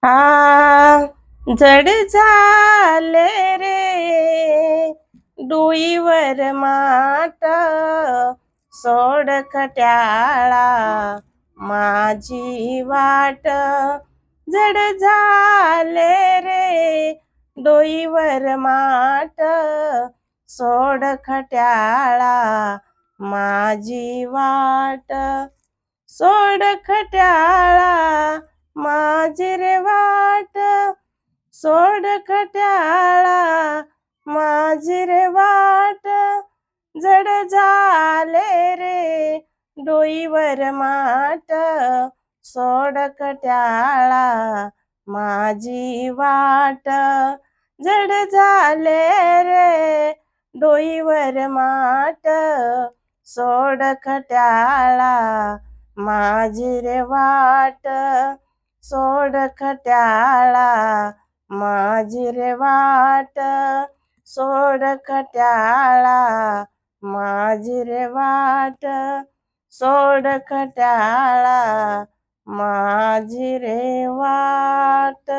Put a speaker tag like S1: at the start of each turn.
S1: आ जड झाले रे डोईवर माट सोड खट्याळा माझी वाट जड झाले रे डोईवर माट सोड खट्याळा माझी वाट सोड खट्याळा माझी रे वाट सोड खट्याळा माझी रे वाट जड झाले रे डोईवर माट सोड खट्याळा माझी वाट जड झाले रे डोईवर माट सोड खट्याळा माझी रे वाट सोड खट्याळा माझी रे वाट सोड खट्याळा माझी रे वाट सोड खट्याळा माझी रे वाट।